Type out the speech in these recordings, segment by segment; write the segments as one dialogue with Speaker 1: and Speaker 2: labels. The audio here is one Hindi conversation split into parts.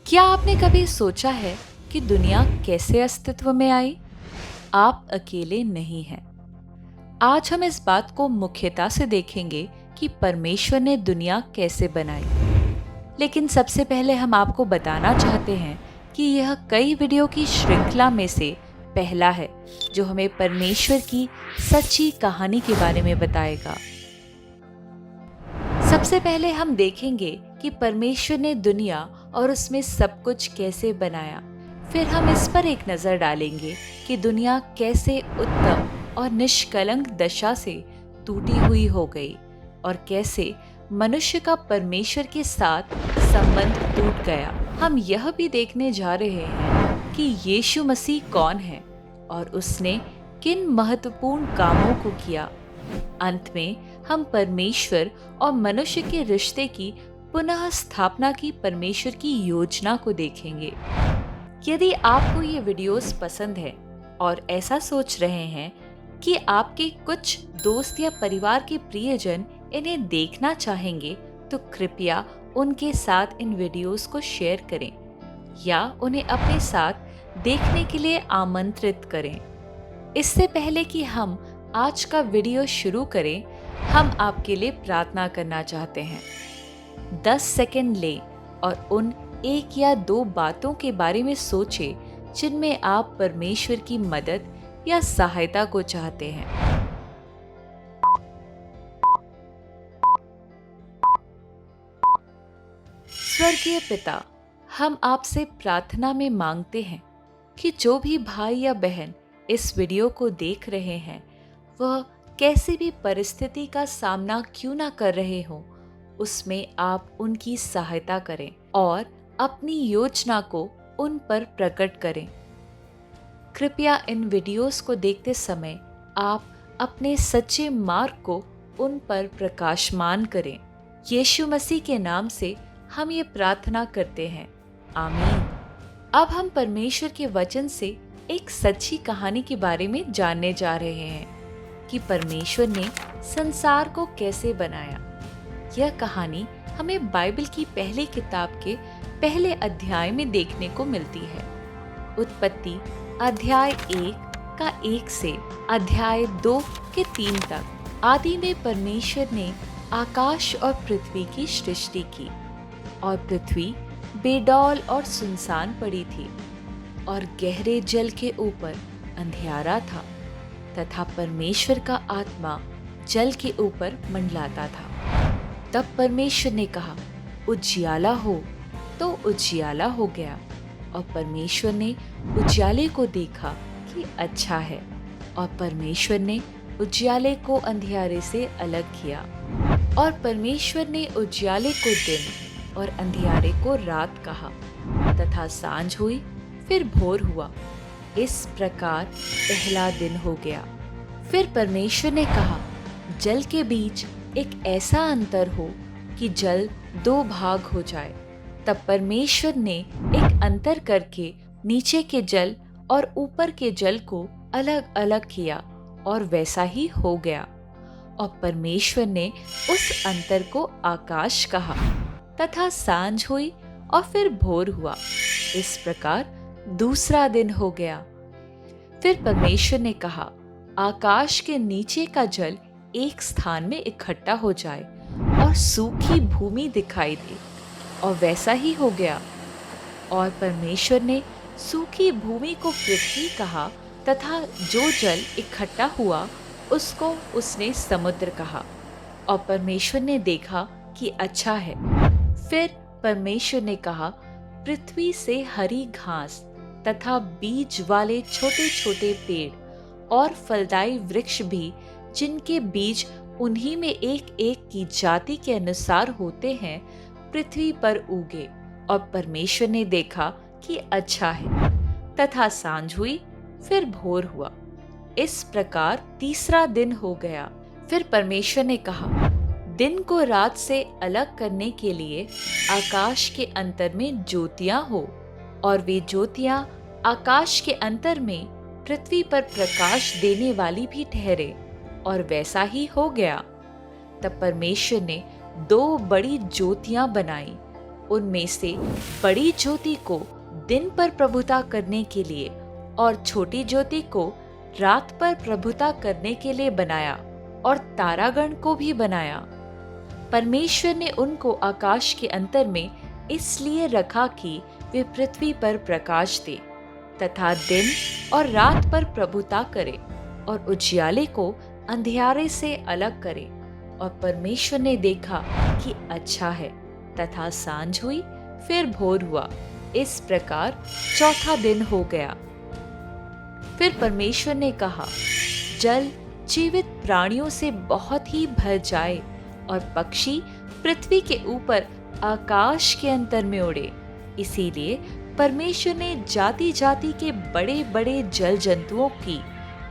Speaker 1: क्या आपने कभी सोचा है कि दुनिया कैसे अस्तित्व में आई? आप अकेले नहीं हैं। आज हम इस बात को मुख्यता से देखेंगे कि परमेश्वर ने दुनिया कैसे बनाई। लेकिन सबसे पहले हम आपको बताना चाहते हैं कि यह कई वीडियो की श्रृंखला में से पहला है जो हमें परमेश्वर की सच्ची कहानी के बारे में बताएगा। सबसे पहले हम देखेंगे कि परमेश्वर ने दुनिया और उसमें सब कुछ कैसे बनाया। फिर हम इस पर एक नजर डालेंगे कि दुनिया कैसे उत्तम और निष्कलंक दशा से टूटी हुई हो गई और कैसे मनुष्य का परमेश्वर के साथ संबंध टूट गया। हम यह भी देखने जा रहे हैं कि यीशु मसीह कौन है और उसने किन महत्वपूर्ण कामों को किया। अंत में हम परमेश्वर और मनुष्य के रिश्ते की पुनः स्थापना की परमेश्वर की योजना को देखेंगे। यदि आपको ये वीडियोस पसंद है और ऐसा सोच रहे हैं कि आपके कुछ दोस्त या परिवार के प्रियजन इन्हें देखना चाहेंगे, तो कृपया उनके साथ इन वीडियोस को शेयर करें या उन्हें अपने साथ देखने के लिए आमंत्रित करें। इससे पहले कि हम आज का वीडियो शुरू करें, हम आपके लिए प्रार्थना करना चाहते हैं। 10 सेकंड लें और उन एक या दो बातों के बारे में सोचें जिनमें आप परमेश्वर की मदद या सहायता को चाहते हैं। स्वर्गीय पिता, हम आपसे प्रार्थना में मांगते हैं कि जो भी भाई या बहन इस वीडियो को देख रहे हैं, वह कैसी भी परिस्थिति का सामना क्यों ना कर रहे हों, उसमें आप उनकी सहायता करें और अपनी योजना को उन पर प्रकट करें। कृपया इन वीडियोस को देखते समय आप अपने सच्चे मार्ग को उन पर प्रकाशमान करें। यीशु मसीह के नाम से हम ये प्रार्थना करते हैं, आमीन। अब हम परमेश्वर के वचन से एक सच्ची कहानी के बारे में जानने जा रहे हैं कि परमेश्वर ने संसार को कैसे बनाया। यह कहानी हमें बाइबल की पहली किताब के पहले अध्याय में देखने को मिलती है। उत्पत्ति अध्याय 1 का 1 से अध्याय 2 के 3 तक। आदि में परमेश्वर ने आकाश और पृथ्वी की सृष्टि की और पृथ्वी बेडौल और सुनसान पड़ी थी और गहरे जल के ऊपर अंधियारा था तथा परमेश्वर का आत्मा जल के ऊपर मंडलाता था। तब परमेश्वर ने कहा, उजियाला हो, तो उजियाला हो गया। और परमेश्वर ने उजियाले को देखा कि अच्छा है, और परमेश्वर ने उजियाले को अंधियारे से अलग किया। और परमेश्वर ने उजियाले को दिन और अंधियारे को रात कहा, तथा सांझ हुई, फिर भोर हुआ। इस प्रकार पहला दिन हो गया। फिर परमेश्वर ने कहा, जल के बीच एक ऐसा अंतर हो कि जल 2 भाग हो जाए। तब परमेश्वर ने एक अंतर करके नीचे के जल और ऊपर के जल को अलग अलग किया, और वैसा ही हो गया। और परमेश्वर ने उस अंतर को आकाश कहा, तथा सांझ हुई और फिर भोर हुआ। इस प्रकार दूसरा दिन हो गया। फिर परमेश्वर ने कहा, आकाश के नीचे का जल एक स्थान में इकट्ठा हो जाए और सूखी भूमि दिखाई दे, और वैसा ही हो गया। और परमेश्वर ने सूखी भूमि को पृथ्वी कहा, तथा जो जल इकट्ठा हुआ उसको उसने समुद्र कहा। और परमेश्वर ने देखा कि अच्छा है। फिर परमेश्वर ने कहा, पृथ्वी से हरी घास तथा बीज वाले छोटे छोटे पेड़ और फलदायी वृक्ष भी, जिनके बीज उन्हीं में एक एक की जाति के अनुसार होते हैं, पृथ्वी पर उगे। और परमेश्वर ने देखा कि अच्छा है। तथा सांझ हुई, फिर भोर हुआ। इस प्रकार तीसरा दिन हो गया। फिर परमेश्वर ने कहा, दिन को रात से अलग करने के लिए आकाश के अंतर में ज्योतियां हो, और वे ज्योतियां आकाश के अंतर में पृथ्वी पर प्रकाश देने वाली भी ठहरे, और वैसा ही हो गया। तब परमेश्वर ने 2 बड़ी ज्योतियां बनाई, उनमें से बड़ी ज्योति को दिन पर प्रभुता करने के लिए और छोटी ज्योति को रात पर प्रभुता करने के लिए बनाया, और तारागण को भी बनाया। परमेश्वर ने उनको आकाश के अंतर में इसलिए रखा कि वे पृथ्वी पर प्रकाश दे तथा दिन और रात पर प्रभुता करे और उजियाले को अंधियारे से अलग करे। और परमेश्वर ने देखा कि अच्छा है, तथा सांझ हुई, फिर भोर हुआ। इस प्रकार चौथा दिन हो गया। फिर परमेश्वर ने कहा, जल जीवित प्राणियों से बहुत ही भर जाए और पक्षी पृथ्वी के ऊपर आकाश के अंतर में उड़े। इसीलिए परमेश्वर ने जाति जाति के बड़े बड़े जल जंतुओं की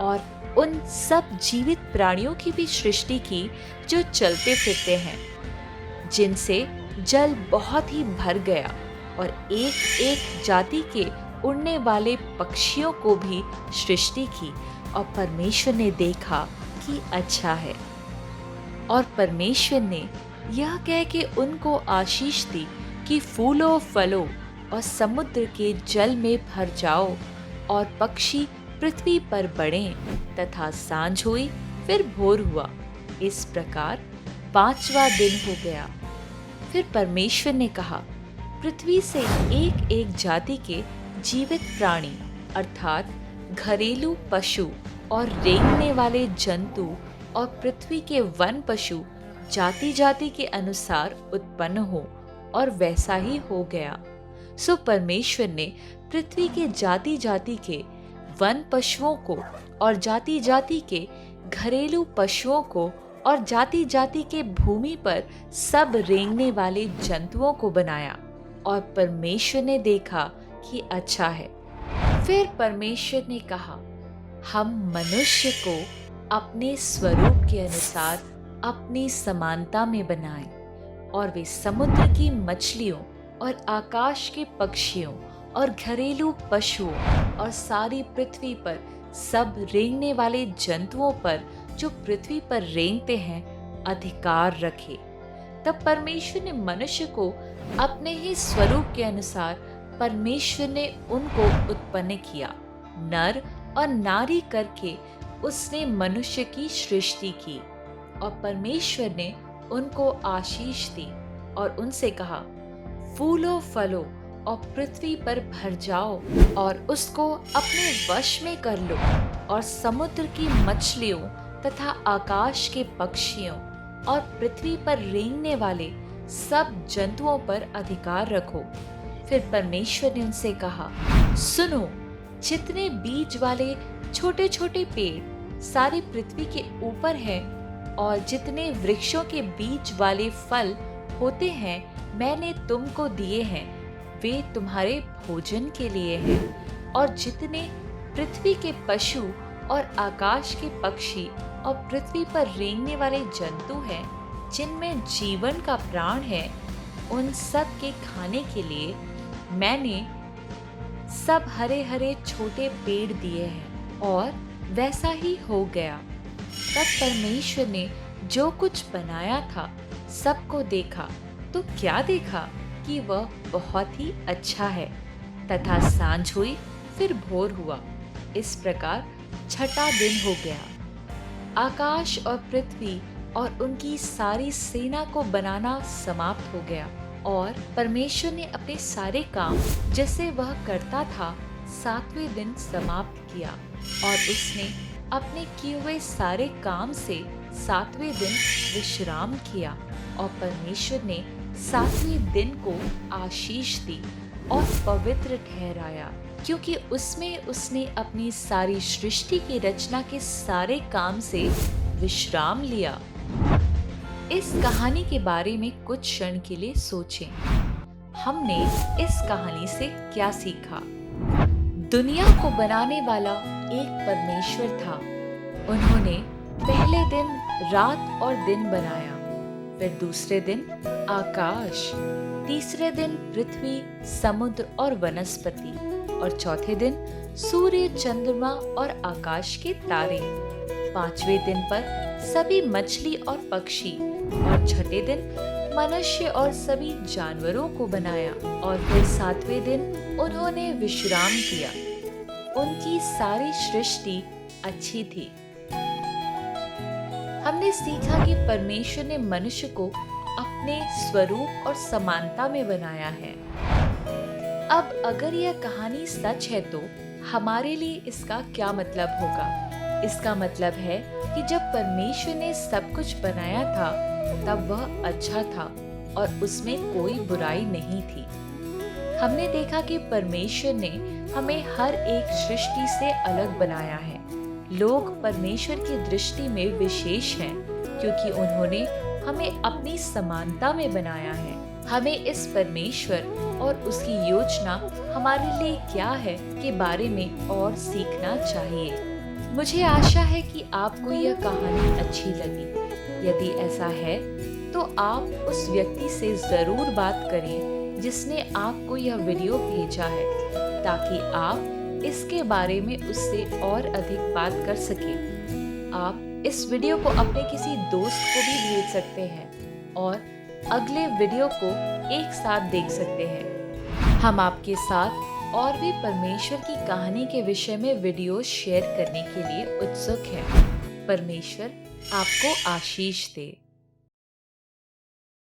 Speaker 1: और उन सब जीवित प्राणियों की भी सृष्टि की जो चलते फिरते हैं, जिनसे जल बहुत ही भर गया, और एक एक जाति के उड़ने वाले पक्षियों को भी सृष्टि की। और परमेश्वर ने देखा कि अच्छा है। और परमेश्वर ने यह कह के उनको आशीष दी कि फूलो फलो और समुद्र के जल में भर जाओ और पक्षी पृथ्वी पर बढ़ें। तथा सांझ हुई, फिर भोर हुआ। इस प्रकार पांचवा दिन हो गया। फिर परमेश्वर ने कहा, पृथ्वी से एक एक जाति के जीवित प्राणी अर्थात घरेलू पशु और रेंगने वाले जंतु और पृथ्वी के वन पशु जाति जाति के अनुसार उत्पन्न हो। और वैसा ही हो गया। सो परमेश्वर ने पृथ्वी के जाति जाति के वन पशुओं को और जाति जाति के घरेलू पशुओं को और जाति जाति के भूमि पर सब रेंगने वाले जंतुओं को बनाया। और परमेश्वर ने देखा कि अच्छा है। फिर परमेश्वर ने कहा, हम मनुष्य को अपने स्वरूप के अनुसार अपनी समानता में बनाएं, और वे समुद्र की मछलियों और आकाश के पक्षियों और घरेलू पशुओं और सारी पृथ्वी पर सब रेंगने वाले जंतुओं पर जो पृथ्वी पर रेंगते हैं अधिकार रखे। तब परमेश्वर ने मनुष्य को अपने ही स्वरूप के अनुसार परमेश्वर ने उनको उत्पन्न किया, नर और नारी करके उसने मनुष्य की सृष्टि की। और परमेश्वर ने उनको आशीष दी और उनसे कहा, फूलो फलो और पृथ्वी पर भर जाओ और उसको अपने वश में कर लो, और समुद्र की मछलियों तथा आकाश के पक्षियों और पृथ्वी पर रेंगने वाले सब जंतुओं पर अधिकार रखो। फिर परमेश्वर ने उनसे कहा, सुनो, जितने बीज वाले छोटे छोटे पेड़ सारी पृथ्वी के ऊपर हैं और जितने वृक्षों के बीज वाले फल होते हैं मैंने तुमको दिए हैं, वे तुम्हारे भोजन के लिए हैं। और जितने पृथ्वी के पशु और आकाश के पक्षी और पृथ्वी पर रेंगने वाले जंतु हैं, जिनमें जीवन का प्राण है, उन सब के खाने के लिए मैंने सब हरे हरे छोटे पेड़ दिए हैं। और वैसा ही हो गया। तब परमेश्वर ने जो कुछ बनाया था सबको देखा, तो क्या देखा कि वह बहुत ही अच्छा है। तथा सांझ हुई, फिर भोर हुआ। इस प्रकार छठा दिन हो गया। आकाश और पृथ्वी और उनकी सारी सेना को बनाना समाप्त हो गया। और परमेश्वर ने अपने सारे काम जैसे वह करता था सातवें दिन समाप्त किया। और उसने अपने किए हुए सारे काम से सातवें दिन विश्राम किया। और परमेश्वर ने सातवें दिन को आशीष दी और पवित्र ठहराया, क्योंकि उसमें उसने अपनी सारी सृष्टि की रचना के सारे काम से विश्राम लिया। इस कहानी के बारे में कुछ क्षण के लिए सोचें। हमने इस कहानी से क्या सीखा? दुनिया को बनाने वाला एक परमेश्वर था। उन्होंने पहले दिन रात और दिन बनाया, फिर दूसरे दिन आकाश, तीसरे दिन पृथ्वी, समुद्र और वनस्पति, और चौथे दिन सूर्य, चंद्रमा और आकाश के तारे। पांचवें दिन पर सभी मछली और पक्षी, और छठे दिन मनुष्य और सभी जानवरों को बनाया और फिर 7वें दिन उन्होंने विश्राम किया। उनकी सारी सृष्टि अच्छी थी। हमने सीखा कि परमेश्वर ने मनुष्य को अपने स्वरूप और समानता में बनाया है। अब अगर यह कहानी सच है तो हमारे लिए इसका क्या मतलब होगा? इसका मतलब है कि जब परमेश्वर ने सब कुछ बनाया था तब वह अच्छा था और उसमें कोई बुराई नहीं थी। हमने देखा कि परमेश्वर ने हमें हर एक सृष्टि से अलग बनाया है। लोग परमेश्वर की दृष्टि में विशेष हैं क्योंकि उन्होंने हमें अपनी समानता में बनाया है। हमें इस परमेश्वर और उसकी योजना हमारे लिए क्या है के बारे में और सीखना चाहिए। मुझे आशा है कि आपको यह कहानी अच्छी लगी। यदि ऐसा है तो आप उस व्यक्ति से ज़रूर बात करें जिसने आपको यह वीडियो भेजा है, ताकि आप इसके बारे में उससे और अधिक बात कर सकें। आप इस वीडियो को अपने किसी दोस्त को भी भेज सकते हैं और अगले वीडियो को एक साथ देख सकते हैं। हम आपके साथ और भी परमेश्वर की कहानी के विषय में वीडियो शेयर करने के लिए उत्सुक हैं। परमेश्वर आपको आशीष दे।